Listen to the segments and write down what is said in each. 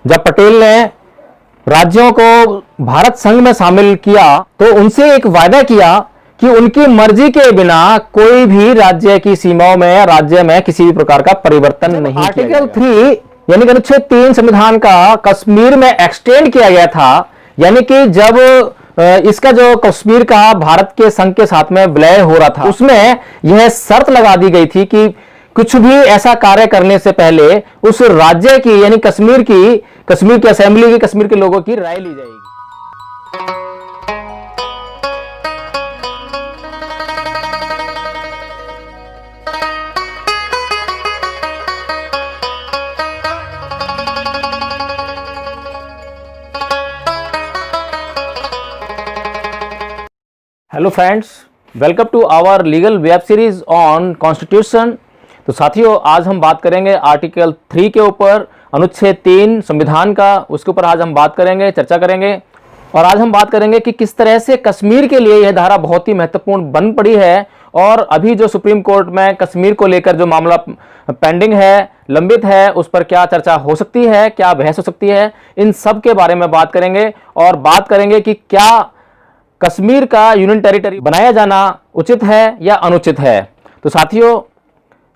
जब पटेल ने राज्यों को भारत संघ में शामिल किया तो उनसे एक वायदा किया कि उनकी मर्जी के बिना कोई भी राज्य की सीमाओं में या राज्य में किसी भी प्रकार का परिवर्तन नहीं। आर्टिकल 3 यानी कि अनुच्छेद 3 संविधान का कश्मीर में एक्सटेंड किया गया था, यानी कि जब इसका जो कश्मीर का भारत के संघ के साथ में विलय हो रहा था, उसमें यह शर्त लगा दी गई थी कि कुछ भी ऐसा कार्य करने से पहले उस राज्य की यानी कश्मीर की असेंबली की, कश्मीर के लोगों की राय ली जाएगी। Hello friends, welcome to our legal web series on constitution. तो साथियों, आज हम बात करेंगे आर्टिकल 3 के ऊपर, अनुच्छेद 3 संविधान का, उसके ऊपर आज हम बात करेंगे, चर्चा करेंगे। और आज हम बात करेंगे कि किस तरह से कश्मीर के लिए यह धारा बहुत ही महत्वपूर्ण बन पड़ी है और अभी जो सुप्रीम कोर्ट में कश्मीर को लेकर जो मामला पेंडिंग है, लंबित है, उस पर क्या चर्चा हो सकती है, क्या बहस हो सकती है, इन सब के बारे में बात करेंगे। और बात करेंगे कि क्या कश्मीर का यूनियन टेरिटरी बनाया जाना उचित है या अनुचित है। तो साथियों,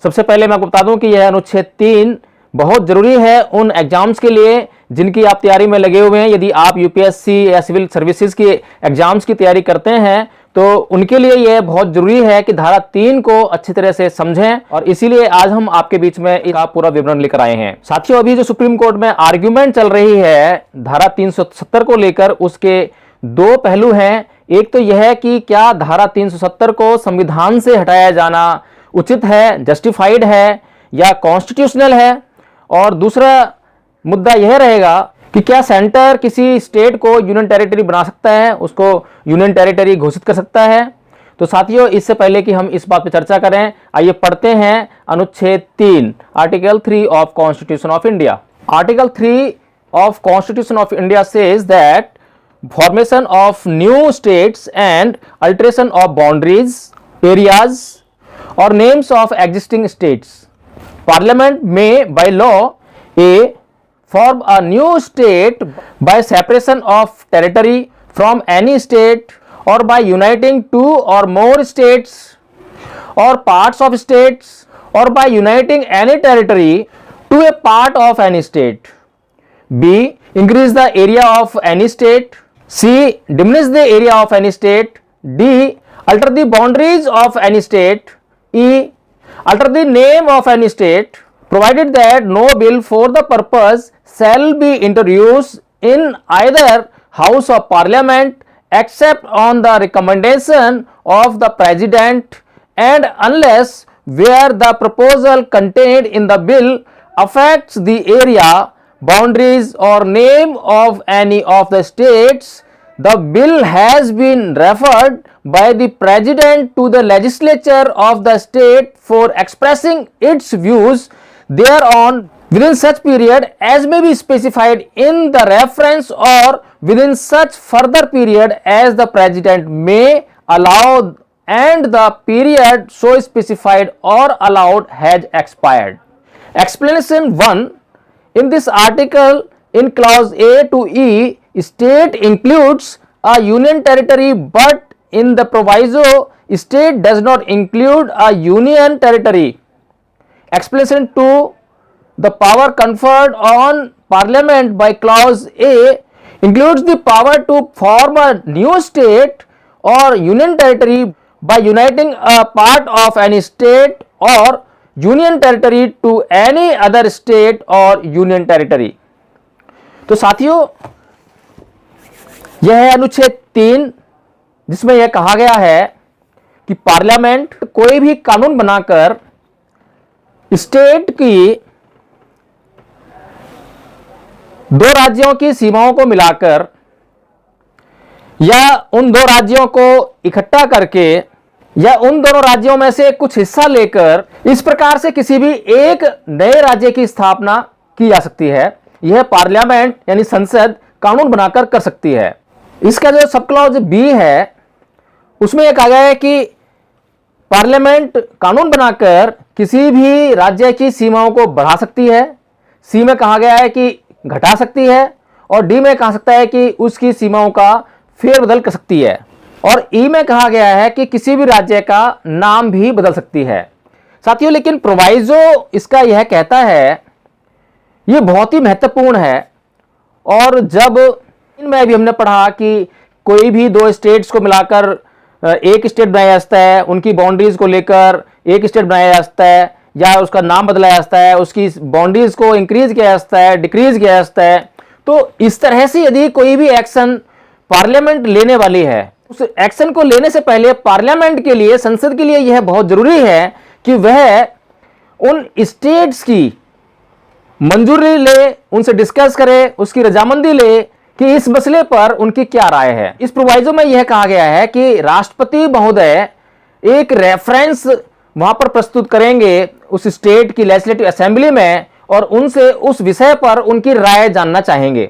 सबसे पहले मैं आपको बता दूं कि यह अनुच्छेद 3 बहुत जरूरी है उन एग्जाम्स के लिए जिनकी आप तैयारी में लगे हुए हैं। यदि आप यूपीएससी या सिविल सर्विसेज की एग्जाम्स की तैयारी करते हैं तो उनके लिए यह बहुत जरूरी है कि धारा 3 को अच्छी तरह से समझें, और इसीलिए आज हम आपके बीच में इसका पूरा विवरण लेकर आए हैं। साथियों, अभी जो सुप्रीम कोर्ट में आर्ग्यूमेंट चल रही है धारा 370 को लेकर, उसके दो पहलू हैं। एक तो यह है कि क्या धारा 370 को संविधान से हटाया जाना उचित है, जस्टिफाइड है या कॉन्स्टिट्यूशनल है, और दूसरा मुद्दा यह रहेगा कि क्या सेंटर किसी स्टेट को यूनियन टेरिटरी बना सकता है, उसको यूनियन टेरिटरी घोषित कर सकता है। तो साथियों, इससे पहले कि हम इस बात पर चर्चा करें, आइए पढ़ते हैं अनुच्छेद 3 article 3 of constitution of India. Article 3 of constitution of India says that formation of new states and alteration of boundaries, areas or names of existing states. Parliament may by law form a new state by separation of territory from any state or by uniting two or more states or parts of states or by uniting any territory to a part of any state. B. Increase the area of any state. C. Diminish the area of any state. D. Alter the boundaries of any state. E. Alter the name of any state, provided that no bill for the purpose shall be introduced in either House of Parliament except on the recommendation of the President, and unless where the proposal contained in the bill affects the area, boundaries or name of any of the states, the bill has been referred by the President to the legislature of the state for expressing its views thereon within such period as may be specified in the reference, or within such further period as the President may allow and the period so specified or allowed has expired. Explanation 1. In this article, in clause A to E, state includes a union territory, but in the proviso, state does not include a union territory. Explanation 2. The power conferred on Parliament by clause A includes the power to form a new state or union territory by uniting a part of any state or union territory to any other state और union territory. तो साथियों, यह है अनुच्छेद 3 जिसमें यह कहा गया है कि पार्लियामेंट कोई भी कानून बनाकर स्टेट की दो राज्यों की सीमाओं को मिलाकर या उन दो राज्यों को इकट्ठा करके या उन दोनों राज्यों में से कुछ हिस्सा लेकर इस प्रकार से किसी भी एक नए राज्य की स्थापना की जा सकती है। यह पार्लियामेंट यानी संसद कानून बनाकर कर सकती है। इसका जो सब क्लॉज बी है उसमें यह कहा गया है कि पार्लियामेंट कानून बनाकर किसी भी राज्य की सीमाओं को बढ़ा सकती है। सी में कहा गया है कि घटा सकती है और डी में कहा सकता है कि उसकी सीमाओं का फेरबदल कर सकती है। और ई में कहा गया है कि किसी भी राज्य का नाम भी बदल सकती है। साथियों, लेकिन प्रोवाइजो इसका यह कहता है, यह बहुत ही महत्वपूर्ण है। और जब इनमें भी हमने पढ़ा कि कोई भी दो स्टेट्स को मिलाकर एक स्टेट बनाया जाता है, उनकी बाउंड्रीज को लेकर एक स्टेट बनाया जा सकता है या उसका नाम बदला जा सकता है, उसकी बाउंड्रीज को इंक्रीज किया जा सकता है, डिक्रीज किया जा सकता है। तो इस तरह से यदि कोई भी एक्शन पार्लियामेंट लेने वाली है, उस एक्शन को लेने से पहले पार्लियामेंट के लिए, संसद के लिए यह बहुत जरूरी है कि वह उन स्टेट्स की मंजूरी ले, उनसे डिस्कस करे, उसकी रजामंदी ले कि इस मसले पर उनकी क्या राय है। इस प्रोवाइजो में यह कहा गया है कि राष्ट्रपति महोदय एक रेफरेंस वहां पर प्रस्तुत करेंगे उस स्टेट की लेजिस्लेटिव असेंबली में और उनसे उस विषय पर उनकी राय जानना चाहेंगे।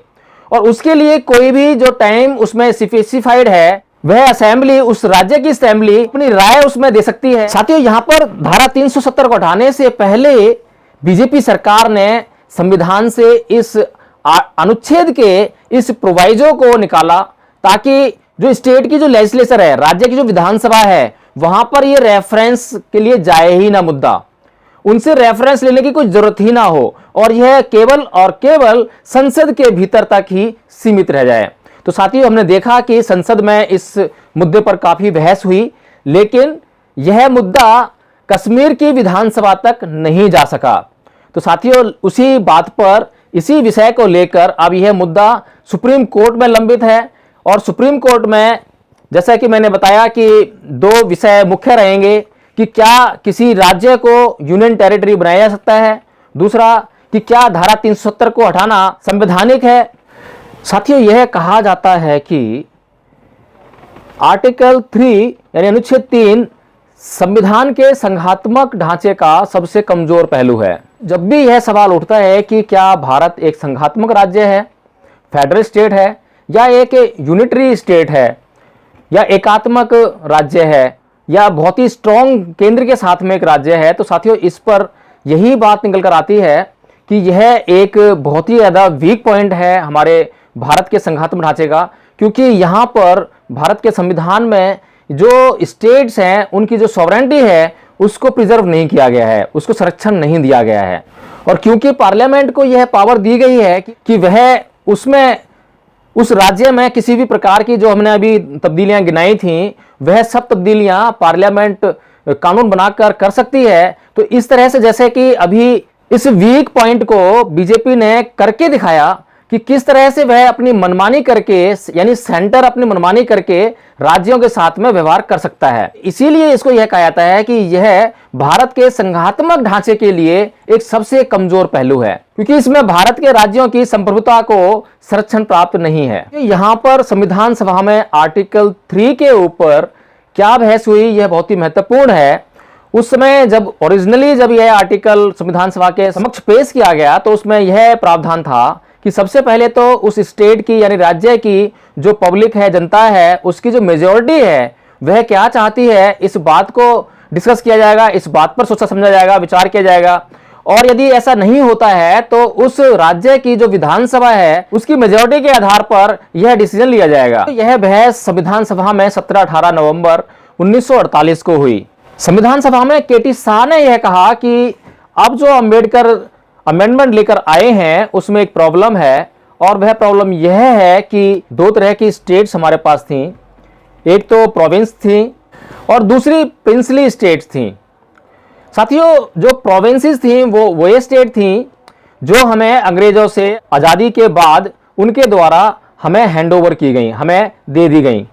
और उसके लिए कोई भी जो टाइम उसमें स्पेसिफाइड है, वह असेंबली, उस राज्य की असेंबली अपनी राय उसमें दे सकती है। साथियों, यहां पर धारा 370 को हटाने से पहले बीजेपी सरकार ने संविधान से इस अनुच्छेद के इस प्रोवाइजो को निकाला ताकि जो स्टेट की जो लेजिस्लेचर है, राज्य की जो विधानसभा है, वहां पर ये रेफरेंस के लिए जाए ही ना मुद्दा, उनसे रेफरेंस लेने की कोई जरूरत ही ना हो और यह केवल और केवल संसद के भीतर तक ही सीमित रह जाए। तो साथियों, हमने देखा कि संसद में इस मुद्दे पर काफी बहस हुई, लेकिन यह मुद्दा कश्मीर की विधानसभा तक नहीं जा सका। तो साथियों, उसी बात पर, इसी विषय को लेकर अब यह मुद्दा सुप्रीम कोर्ट में लंबित है। और सुप्रीम कोर्ट में जैसा कि मैंने बताया कि दो विषय मुख्य रहेंगे कि क्या किसी राज्य को यूनियन टेरिटरी बनाया जा सकता है, दूसरा कि क्या धारा 370 को हटाना संवैधानिक है। साथियों, यह कहा जाता है कि आर्टिकल 3 यानी अनुच्छेद 3 संविधान के संघात्मक ढांचे का सबसे कमजोर पहलू है। जब भी यह सवाल उठता है कि क्या भारत एक संघात्मक राज्य है, फेडरल स्टेट है, या एक यूनिटरी स्टेट है, या एकात्मक राज्य है, या बहुत ही स्ट्रॉन्ग केंद्र के साथ में एक राज्य है, तो साथियों इस पर यही बात निकल कर आती है कि यह एक बहुत ही ज़्यादा वीक पॉइंट है हमारे भारत के संघात्मक ढांचे का, क्योंकि यहाँ पर भारत के संविधान में जो स्टेट्स हैं उनकी जो सॉवरेंटी है उसको प्रिजर्व नहीं किया गया है, उसको संरक्षण नहीं दिया गया है। और क्योंकि पार्लियामेंट को यह पावर दी गई है कि वह उसमें उस राज्य में किसी भी प्रकार की जो हमने अभी तब्दीलियां गिनाई थी, वह सब तब्दीलियां पार्लियामेंट कानून बनाकर कर सकती है। तो इस तरह से जैसे कि अभी इस वीक पॉइंट को बीजेपी ने करके दिखाया कि किस तरह से वह अपनी मनमानी करके, यानी सेंटर अपनी मनमानी करके राज्यों के साथ में व्यवहार कर सकता है। इसीलिए इसको यह कहा जाता है कि यह भारत के संघात्मक ढांचे के लिए एक सबसे कमजोर पहलू है, क्योंकि इसमें भारत के राज्यों की संप्रभुता को संरक्षण प्राप्त नहीं है। यहां पर संविधान सभा में आर्टिकल 3 के ऊपर क्या बहस हुई, यह बहुत ही महत्वपूर्ण है। उस समय जब ओरिजिनली जब यह आर्टिकल संविधान सभा के समक्ष पेश किया गया तो उसमें यह प्रावधान था कि सबसे पहले तो उस स्टेट की यानी राज्य की जो पब्लिक है, जनता है, उसकी जो मेजॉरिटी है वह क्या चाहती है, इस बात को डिस्कस किया जाएगा, इस बात पर सोचा समझा जाएगा, विचार किया जाएगा। और यदि ऐसा नहीं होता है तो उस राज्य की जो विधानसभा है उसकी मेजॉरिटी के आधार पर यह डिसीजन लिया जाएगा। तो यह बहस संविधान सभा में 17-18 नवंबर 1948 को हुई। संविधान सभा में केटी शाह ने यह कहा कि अब जो अंबेडकर अमेंडमेंट लेकर आए हैं उसमें एक प्रॉब्लम है, और वह प्रॉब्लम यह है कि दो तरह की स्टेट्स हमारे पास थी, एक तो प्रोविंस थी और दूसरी प्रिंसली स्टेट्स थी। साथियों, जो प्रोविंसेस थी वो ये स्टेट थी जो हमें अंग्रेजों से आज़ादी के बाद उनके द्वारा हमें हैंडओवर की गई, हमें दे दी गई,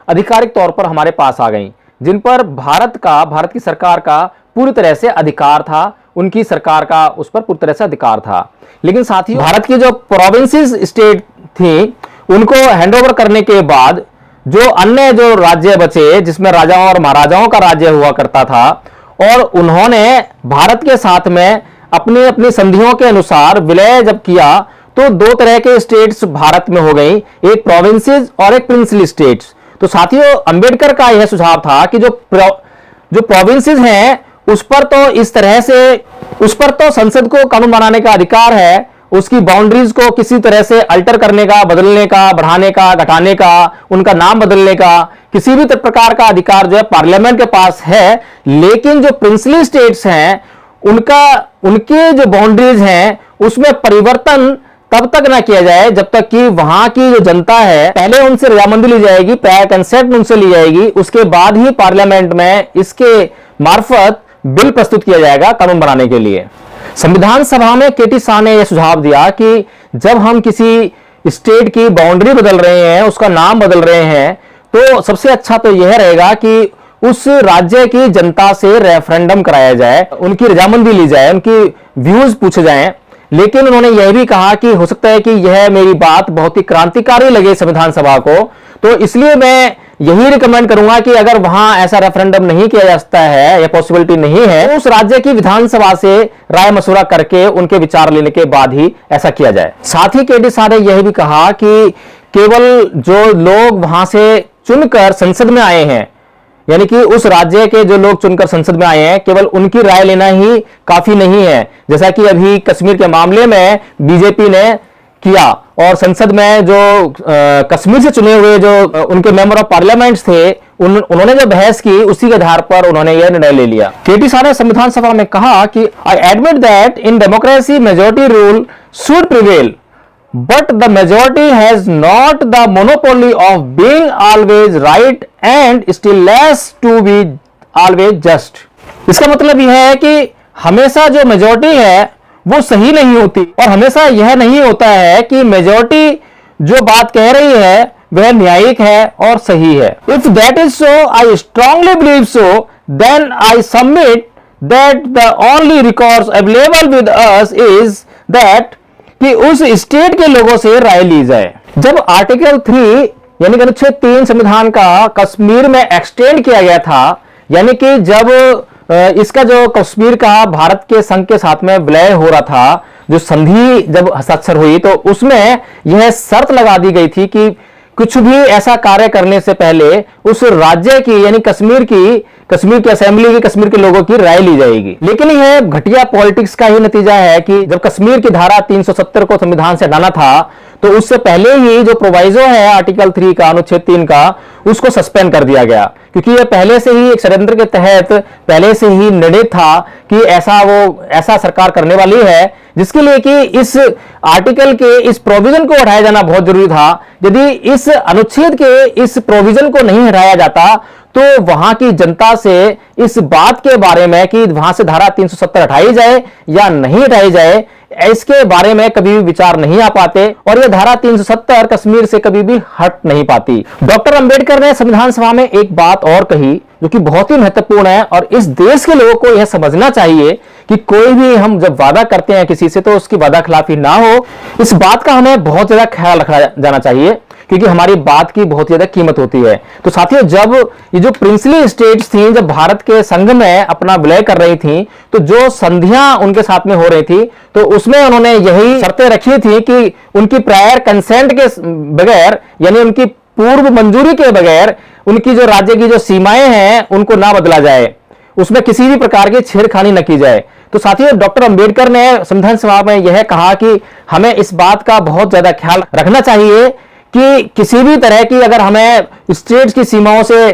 आधिकारिक तौर पर हमारे पास आ गई, जिन पर भारत की सरकार का पूरी तरह से अधिकार था, उनकी सरकार का उस पर पूरी तरह से अधिकार था। लेकिन साथियों, भारत की जो प्रोविंसेस स्टेट थी उनको हैंडओवर करने के बाद जो अन्य जो राज्य बचे, जिसमें राजाओं और महाराजाओं का राज्य हुआ करता था, और उन्होंने भारत के साथ में अपनी अपनी संधियों के अनुसार विलय जब किया तो दो तरह के स्टेट्स भारत में हो गई, एक प्रोविंसेस और एक प्रिंसली स्टेट्स। तो साथियों, अंबेडकर का यह सुझाव था कि जो प्रोविंसेस हैं उस पर तो इस तरह से, उस पर तो संसद को कानून बनाने का अधिकार है, उसकी बाउंड्रीज को किसी तरह से अल्टर करने का, बदलने का, बढ़ाने का, घटाने का, उनका नाम बदलने का किसी भी प्रकार का अधिकार जो है पार्लियामेंट के पास है। लेकिन जो प्रिंसली स्टेट्स हैं उनके जो बाउंड्रीज हैं उसमें परिवर्तन तब तक ना किया जाए जब तक कि वहां की जो जनता है पहले उनसे रजामंदी ली जाएगी, प्रायर कंसेंट उनसे ली जाएगी, उसके बाद ही पार्लियामेंट में इसके मार्फत बिल प्रस्तुत किया जाएगा कानून बनाने के लिए। संविधान सभा में केटी शाह ने यह सुझाव दिया कि जब हम किसी स्टेट की बाउंड्री बदल रहे हैं, उसका नाम बदल रहे हैं, तो सबसे अच्छा तो यह रहेगा कि उस राज्य की जनता से रेफरेंडम कराया जाए, उनकी रजामंदी ली जाए, उनकी व्यूज पूछे जाएं। लेकिन उन्होंने यह भी कहा कि हो सकता है कि यह मेरी बात बहुत ही क्रांतिकारी लगे संविधान सभा को, तो इसलिए मैं यही रिकमेंड करूंगा कि अगर वहां ऐसा रेफरेंडम नहीं किया जा सकता है या पॉसिबिलिटी नहीं है, तो उस राज्य की विधानसभा से राय मशवरा करके उनके विचार लेने के बाद ही ऐसा किया जाए। साथ ही केटी शाह ने यह भी कहा कि केवल जो लोग वहां से चुनकर संसद में आए हैं, यानी कि उस राज्य के जो लोग चुनकर संसद में आए हैं, केवल उनकी राय लेना ही काफी नहीं है, जैसा कि अभी कश्मीर के मामले में बीजेपी ने किया और संसद में जो कश्मीर से चुने हुए जो उनके मेंबर ऑफ पार्लियामेंट थे उन्होंने जो बहस की उसी के आधार पर उन्होंने यह निर्णय ले लिया। केटी शाह ने संविधान सभा में कहा कि I admit that in democracy majority rule should prevail, but the majority has not the monopoly of being always right and still less to be always just। इसका मतलब यह है कि हमेशा जो मेजॉरिटी है वो सही नहीं होती और हमेशा यह नहीं होता है कि मेजॉरिटी जो बात कह रही है वह न्यायिक है और सही है। If that is so, I strongly believe so, then I submit that the only recourse available with us is that कि उस स्टेट के लोगों से राय ली जाए। जब आर्टिकल 3 यानी कि अनुच्छेद 3 संविधान का कश्मीर में एक्सटेंड किया गया था, यानी कि जब इसका जो कश्मीर का भारत के संघ के साथ में विलय हो रहा था, जो संधि जब हस्ताक्षर हुई तो उसमें यह शर्त लगा दी गई थी कि कुछ भी ऐसा कार्य करने से पहले उस राज्य की यानी कश्मीर की असेंबली की, कश्मीर के लोगों की राय ली जाएगी। लेकिन यह घटिया पॉलिटिक्स का ही नतीजा है कि जब कश्मीर की धारा 370 को संविधान से हटाना था तो उससे पहले ही जो प्रोवाइजो है आर्टिकल 3 का, अनुच्छेद 3 का, उसको सस्पेंड कर दिया गया, क्योंकि यह पहले से ही एक षड्यंत्र के तहत पहले से ही निर्णय था कि ऐसा सरकार करने वाली है, जिसके लिए कि इस आर्टिकल के इस प्रोविजन को हटाया जाना बहुत जरूरी था। यदि इस अनुच्छेद के इस प्रोविजन को नहीं हटाया जाता तो वहां की जनता से इस बात के बारे में कि वहां से धारा 370 हटाई जाए या नहीं हटाई जाए, इसके बारे में कभी भी विचार नहीं आ पाते और यह धारा 370 कश्मीर से कभी भी हट नहीं पाती। डॉक्टर अंबेडकर ने संविधान सभा में एक बात और कही जो कि बहुत ही महत्वपूर्ण है और इस देश के लोगों को यह समझना चाहिए कि कोई भी हम जब वादा करते हैं किसी से तो उसकी वादा खिलाफी ना हो। इस बात का हमें बहुत ज्यादा ख्याल रखा जाना चाहिए क्योंकि हमारी बात की बहुत ज्यादा कीमत होती है। तो साथियों, जब ये जो प्रिंसली स्टेट्स थी, जब भारत के संघ में अपना विलय कर रही थी, तो जो संधियां उनके साथ में हो रही थी तो उसमें उन्होंने यही शर्तें रखी थी कि उनकी प्रायर कंसेंट के बगैर यानी उनकी पूर्व मंजूरी के बगैर उनकी जो राज्य की जो सीमाएं हैं उनको ना बदला जाए, उसमें किसी भी प्रकार की छेड़खानी न की जाए। तो साथियों, डॉक्टर अंबेडकर ने संविधान सभा में यह कहा कि हमें इस बात का बहुत ज्यादा ख्याल रखना चाहिए कि किसी भी तरह की अगर हमें स्टेट्स की सीमाओं से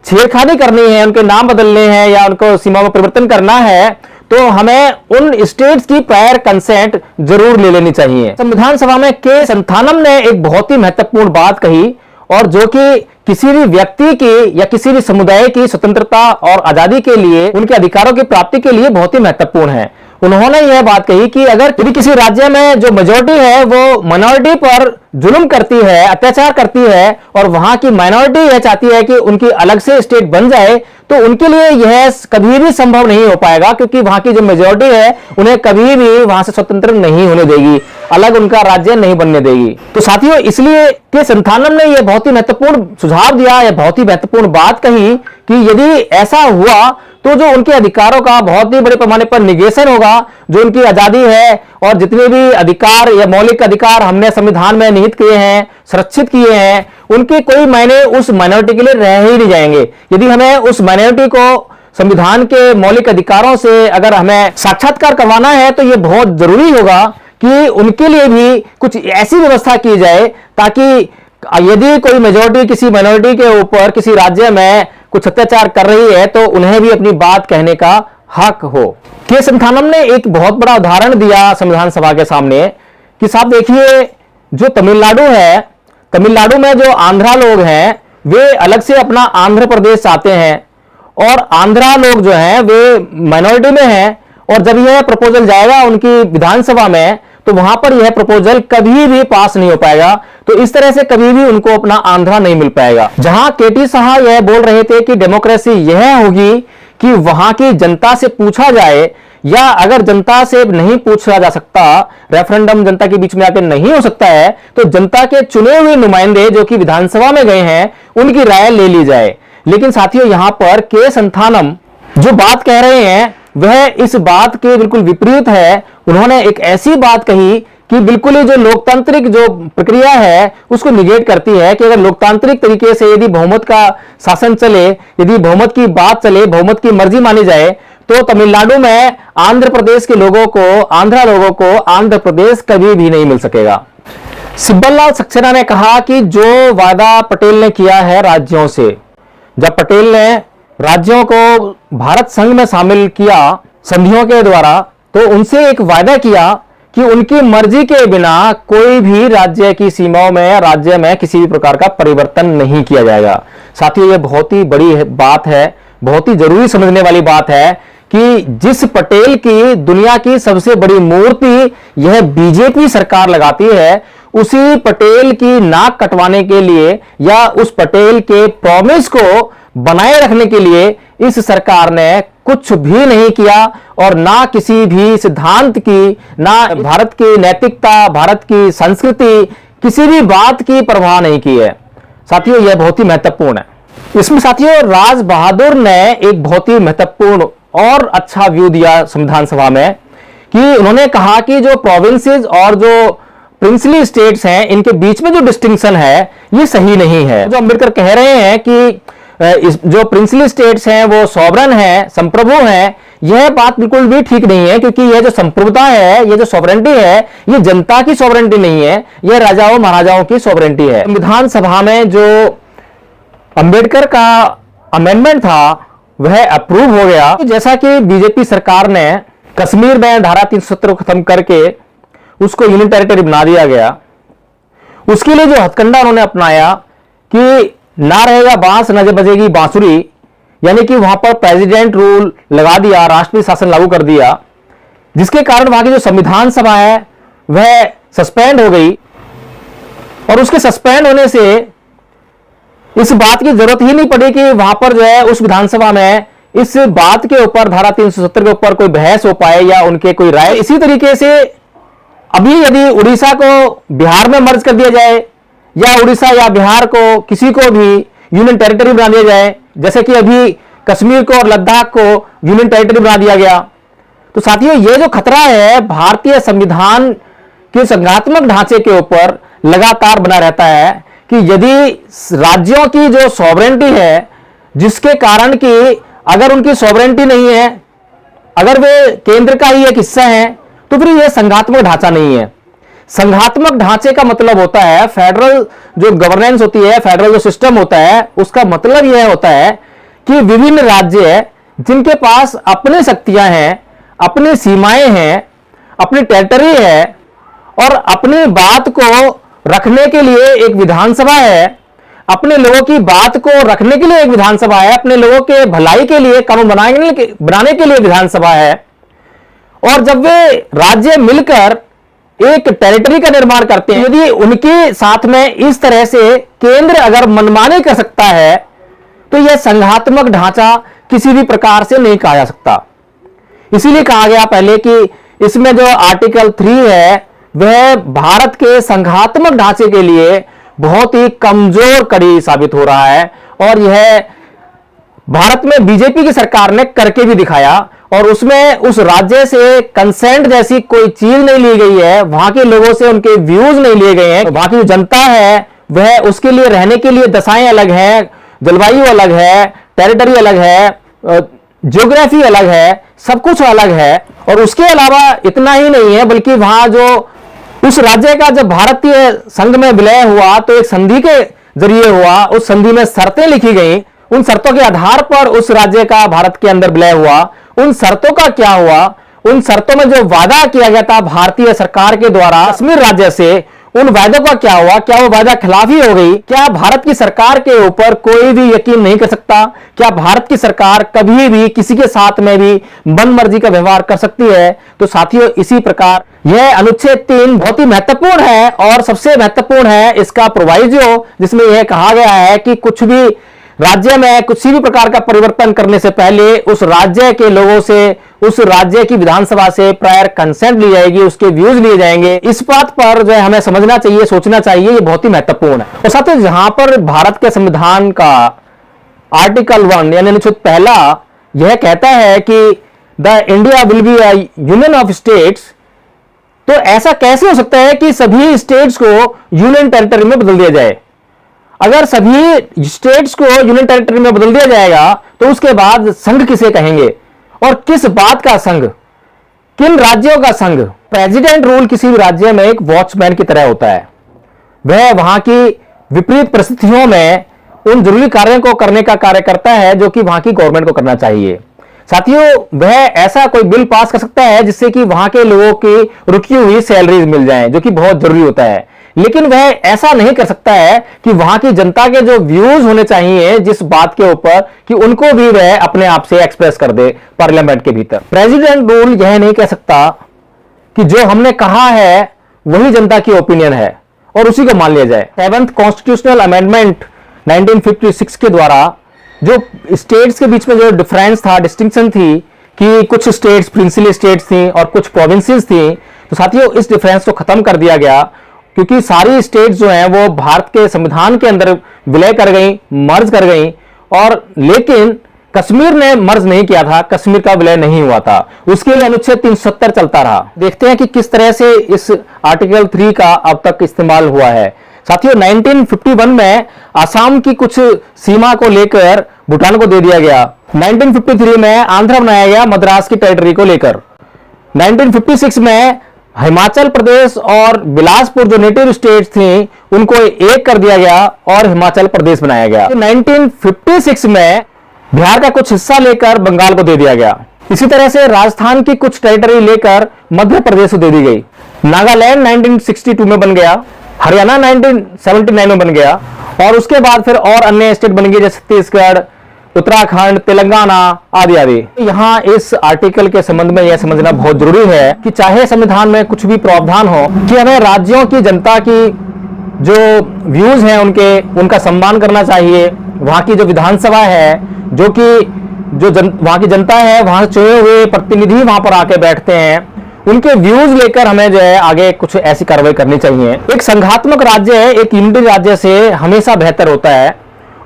छेड़खानी करनी है, उनके नाम बदलने हैं या उनको सीमाओं में परिवर्तन करना है, तो हमें उन स्टेट्स की प्रायर कंसेंट जरूर ले लेनी चाहिए। संविधान सभा में के संथानम ने एक बहुत ही महत्वपूर्ण बात कही और जो कि किसी भी व्यक्ति की या किसी भी समुदाय की स्वतंत्रता और आजादी के लिए, उनके अधिकारों की प्राप्ति के लिए बहुत ही महत्वपूर्ण है। उन्होंने यह बात कही कि अगर किसी राज्य में जो मेजॉरिटी है वो माइनॉरिटी पर जुल्म करती है, अत्याचार करती है और वहां की माइनॉरिटी यह चाहती है कि उनकी अलग से स्टेट बन जाए, तो उनके लिए यह कभी भी संभव नहीं हो पाएगा क्योंकि वहां की जो मेजॉरिटी है उन्हें कभी भी वहां से स्वतंत्र नहीं होने देगी, अलग उनका राज्य नहीं बनने देगी। तो साथियों, इसलिए के संथानम ने यह बहुत ही महत्वपूर्ण सुझाव दिया, यह बहुत ही महत्वपूर्ण बात कही कि यदि ऐसा हुआ तो जो उनके अधिकारों का बहुत ही बड़े पैमाने पर निगेशन होगा, जो उनकी आजादी है और जितने भी अधिकार या मौलिक अधिकार हमने संविधान में निहित किए हैं, सुरक्षित किए हैं, उनके कोई मायने उस माइनॉरिटी के लिए रह ही नहीं जाएंगे। यदि हमें उस माइनॉरिटी को संविधान के मौलिक अधिकारों से अगर हमें साक्षात्कार करवाना है तो यह बहुत जरूरी होगा कि उनके लिए भी कुछ ऐसी व्यवस्था की जाए ताकि यदि कोई मेजॉरिटी किसी माइनॉरिटी के ऊपर किसी राज्य में कुछ अत्याचार कर रही है तो उन्हें भी अपनी बात कहने का हक हो। के संथानम ने एक बहुत बड़ा उदाहरण दिया संविधान सभा के सामने कि साहब देखिए, जो तमिलनाडु है, तमिलनाडु में जो आंध्रा लोग हैं वे अलग से अपना आंध्र प्रदेश चाहते हैं और आंध्रा लोग जो हैं वे माइनॉरिटी में हैं, और जब यह प्रपोजल जाएगा उनकी विधानसभा में तो वहां पर यह प्रपोजल कभी भी पास नहीं हो पाएगा। तो इस तरह से कभी भी उनको अपना आंध्रा नहीं मिल पाएगा। जहां केटी साहा यह बोल रहे थे कि डेमोक्रेसी यह होगी कि वहां की जनता से पूछा जाए, या अगर जनता से नहीं पूछा जा सकता, रेफरेंडम जनता के बीच में आकर नहीं हो सकता है, तो जनता के चुने हुए नुमाइंदे जो कि विधानसभा में गए हैं उनकी राय ले ली जाए। लेकिन साथियों, यहां पर के संथानम जो बात कह रहे हैं वह इस बात के बिल्कुल विपरीत है। उन्होंने एक ऐसी बात कही कि बिल्कुल ही जो लोकतांत्रिक जो प्रक्रिया है उसको निगेट करती है कि अगर लोकतांत्रिक तरीके से यदि बहुमत का शासन चले, यदि बहुमत की बात चले, बहुमत की मर्जी मानी जाए, तो तमिलनाडु में आंध्र प्रदेश के लोगों को, आंध्रा लोगों को आंध्र प्रदेश कभी भी नहीं मिल सकेगा। सिब्बल सक्सेना ने कहा कि जो वादा पटेल ने किया है राज्यों से, जब पटेल ने राज्यों को भारत संघ में शामिल किया संधियों के द्वारा, तो उनसे एक वादा किया कि उनकी मर्जी के बिना कोई भी राज्य की सीमाओं में, राज्य में किसी भी प्रकार का परिवर्तन नहीं किया जाएगा। साथियों, यह बहुत ही बड़ी बात है, बहुत ही जरूरी समझने वाली बात है कि जिस पटेल की दुनिया की सबसे बड़ी मूर्ति यह बीजेपी सरकार लगाती है, उसी पटेल की नाक कटवाने के लिए या उस पटेल के प्रॉमिस को बनाए रखने के लिए इस सरकार ने कुछ भी नहीं किया, और ना किसी भी सिद्धांत की, ना भारत की नैतिकता, भारत की संस्कृति, किसी भी बात की परवाह नहीं की है। साथियों, यह बहुत ही महत्वपूर्ण है। इसमें साथियों राज बहादुर ने एक बहुत ही महत्वपूर्ण और अच्छा व्यू दिया संविधान सभा में कि उन्होंने कहा कि जो प्रोविंसेस और जो प्रिंसली स्टेट्स हैं इनके बीच में जो डिस्टिंक्शन है ये सही नहीं है। जो अंबेडकर कह रहे हैं कि जो प्रिंसली स्टेट्स हैं वो सॉवरन हैं, संप्रभु हैं, यह बात बिल्कुल भी ठीक नहीं है, क्योंकि यह जो संप्रभुता है, यह जो सॉवरेंटी है, यह जनता की सॉवरेंटी नहीं है, यह राजाओं महाराजाओं की सॉवरेंटी है। संविधान सभा में जो अंबेडकर का अमेंडमेंट था वह अप्रूव हो गया। जैसा कि बीजेपी सरकार ने कश्मीर में धारा 370 को खत्म करके उसको यूनियन टेरिटरी बना दिया गया, उसके लिए जो हथकंडा उन्होंने अपनाया कि ना रहेगा बांस न बजेगी बांसुरी, यानी कि वहां पर प्रेसिडेंट रूल लगा दिया, राष्ट्रपति शासन लागू कर दिया, जिसके कारण वहां की जो संविधान सभा है वह सस्पेंड हो गई। और उसके सस्पेंड होने से इस बात की जरूरत ही नहीं पड़ी कि वहां पर जो है उस विधानसभा में इस बात के ऊपर, धारा 370 के ऊपर कोई बहस हो पाए या उनके कोई राय। इसी तरीके से अभी यदि उड़ीसा को बिहार में मर्ज कर दिया जाए या उड़ीसा या बिहार को किसी को भी यूनियन टेरिटरी बना दिया जाए, जैसे कि अभी कश्मीर को और लद्दाख को यूनियन टेरिटरी बना दिया गया, तो साथियों ये जो खतरा है भारतीय संविधान के संघात्मक ढांचे के ऊपर लगातार बना रहता है कि यदि राज्यों की जो सॉवरेंटी है, जिसके कारण कि अगर उनकी सॉवरेंटी नहीं है, अगर वे केंद्र का ही एक हिस्सा है, तो फिर यह संघात्मक ढांचा नहीं है। संघात्मक ढांचे का मतलब होता है, फेडरल जो गवर्नेंस होती है, फेडरल जो सिस्टम होता है, उसका मतलब यह होता है कि विभिन्न राज्य जिनके पास अपनी शक्तियां हैं, अपनी सीमाएं हैं, अपनी टेरिटरी है और अपनी बात को रखने के लिए एक विधानसभा है, अपने लोगों की बात को रखने के लिए एक विधानसभा है, अपने लोगों के भलाई के लिए कानून बनाने के लिए विधानसभा है। और जब वे राज्य मिलकर एक टेरिटरी का निर्माण करते हैं, यदि उनके साथ में इस तरह से केंद्र अगर मनमानी कर सकता है, तो यह संघात्मक ढांचा किसी भी प्रकार से नहीं कहा जा सकता। इसीलिए कहा गया पहले कि इसमें जो आर्टिकल 3 है वह भारत के संघात्मक ढांचे के लिए बहुत ही कमजोर कड़ी साबित हो रहा है, और यह भारत में बीजेपी की सरकार ने करके भी दिखाया। और उसमें उस राज्य से कंसेंट जैसी कोई चीज नहीं ली गई है, वहां के लोगों से उनके व्यूज नहीं लिए गए हैं। वहां की जो जनता है वह उसके लिए रहने के लिए दशाएं अलग हैं, जलवायु अलग है, टेरिटरी अलग है, ज्योग्राफी अलग है, सब कुछ अलग है। और उसके अलावा इतना ही नहीं है, बल्कि वहां जो उस राज्य का जब भारतीय संघ में विलय हुआ तो एक संधि के जरिए हुआ, उस संधि में शर्तें लिखी गई, उन शर्तों के आधार पर उस राज्य का भारत के अंदर विलय हुआ। उन शर्तों का क्या हुआ, उन शर्तों में जो वादा किया गया था भारतीय सरकार के द्वारा कश्मीर राज्य से, उन वादों का क्या हुआ? क्या वो वादा खिलाफी हो गई? क्या भारत की सरकार के ऊपर कोई भी यकीन नहीं कर सकता? क्या भारत की सरकार कभी भी किसी के साथ में भी मनमर्जी का व्यवहार कर सकती है? तो साथियों, इसी प्रकार यह अनुच्छेद 3 बहुत ही महत्वपूर्ण है और सबसे महत्वपूर्ण है इसका प्रोवाइजो, जिसमें यह कहा गया है कि कुछ भी राज्य में किसी भी प्रकार का परिवर्तन करने से पहले उस राज्य के लोगों से, उस राज्य की विधानसभा से प्रायर कंसेंट ली जाएगी, उसके व्यूज लिए जाएंगे। इस बात पर जो है हमें समझना चाहिए, सोचना चाहिए, ये बहुत ही महत्वपूर्ण है। और साथ ही जहां पर भारत के संविधान का आर्टिकल 1 यानी अनुच्छेद पहला यह कहता है कि the India will be a union of states, तो ऐसा कैसे हो सकता है कि सभी स्टेट्स को यूनियन टेरिटरी में बदल दिया जाए? अगर सभी स्टेट्स को यूनियन टेरिटरी में बदल दिया जाएगा तो उसके बाद संघ किसे कहेंगे और किस बात का संघ, किन राज्यों का संघ? प्रेसिडेंट रूल किसी भी राज्य में एक वॉचमैन की तरह होता है। वह वहां की विपरीत परिस्थितियों में उन जरूरी कार्यों को करने का कार्य करता है जो कि वहां की गवर्नमेंट को करना चाहिए। साथियों, वह ऐसा कोई बिल पास कर सकता है जिससे कि वहां के लोगों की रुकी हुई सैलरीज मिल जाएं, जो कि बहुत जरूरी होता है। लेकिन वह ऐसा नहीं कर सकता है कि वहां की जनता के जो व्यूज होने चाहिए जिस बात के ऊपर, कि उनको भी वह अपने आप से एक्सप्रेस कर दे पार्लियामेंट के भीतर। प्रेसिडेंट रूल यह नहीं कह सकता कि जो हमने कहा है वही जनता की ओपिनियन है और उसी को मान लिया जाए। 7th कॉन्स्टिट्यूशनल अमेंडमेंट 1956 के द्वारा जो स्टेट्स के बीच में जो डिफरेंस था, डिस्टिंक्शन थी कि कुछ स्टेट्स प्रिंसिपल स्टेट्स थी और कुछ प्रोविंसेस थी, तो साथियों इस डिफरेंस को खत्म कर दिया गया, क्योंकि सारी स्टेट्स जो हैं वो भारत के संविधान के अंदर विलय कर गई, मर्ज कर गई। और लेकिन कश्मीर ने मर्ज नहीं किया था, कश्मीर का विलय नहीं हुआ था, उसके लिए अनुच्छेद 370 चलता रहा। देखते हैं कि किस तरह से इस आर्टिकल 3 का अब तक इस्तेमाल हुआ है। साथियों, 1951 में आसाम की कुछ सीमा को लेकर भूटान को दे दिया गया। 1953 में आंध्र बनाया गया मद्रास की टेरिटरी को लेकर। 1956 में हिमाचल प्रदेश और बिलासपुर जो नेटिव स्टेट्स थी उनको एक कर दिया गया और हिमाचल प्रदेश बनाया गया। 1956 में बिहार का कुछ हिस्सा लेकर बंगाल को दे दिया गया। इसी तरह से राजस्थान की कुछ टेरिटरी लेकर मध्य प्रदेश को दे दी गई। नागालैंड 1962 में बन गया, हरियाणा 1979 में बन गया और उसके बाद फिर और अन्य स्टेट बन गए जैसे छत्तीसगढ़, उत्तराखंड, तेलंगाना आदि आदि। यहां इस आर्टिकल के संबंध में यह समझना बहुत जरूरी है कि चाहे संविधान में कुछ भी प्रावधान हो कि हमें राज्यों की जनता की जो व्यूज हैं उनका सम्मान करना चाहिए। वहां की जो विधानसभा है, वहां की जनता है, वहां चुने हुए प्रतिनिधि वहां पर आके बैठते हैं, उनके व्यूज लेकर हमें जो है आगे कुछ ऐसी कार्रवाई करनी चाहिए। एक संघात्मक राज्य एक यूनिटरी राज्य से हमेशा बेहतर होता है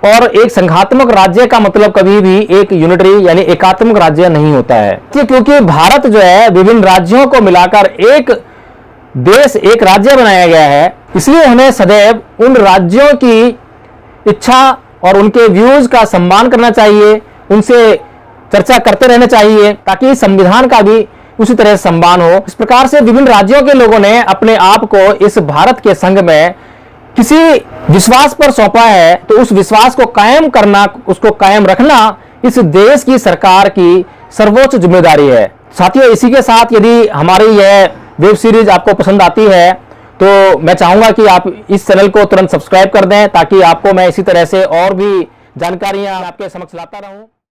और एक संघात्मक राज्य का मतलब कभी भी एक यूनिटरी यानी एकात्मक राज्य नहीं होता है, क्योंकि भारत जो है विभिन्न राज्यों को मिलाकर एक देश, एक राज्य बनाया गया है। इसलिए हमें सदैव उन राज्यों की इच्छा और उनके व्यूज का सम्मान करना चाहिए, उनसे चर्चा करते रहना चाहिए ताकि संविधान का भी उसी तरह सम्मान हो। इस प्रकार से विभिन्न राज्यों के लोगों ने अपने आप को इस भारत के संघ में किसी विश्वास पर सौंपा है, तो उस विश्वास को कायम करना, उसको कायम रखना इस देश की सरकार की सर्वोच्च जिम्मेदारी है। साथियों, इसी के साथ यदि हमारी यह वेब सीरीज आपको पसंद आती है तो मैं चाहूंगा कि आप इस चैनल को तुरंत सब्सक्राइब कर दें ताकि आपको मैं इसी तरह से और भी जानकारियां आपके समक्ष लाता रहूं।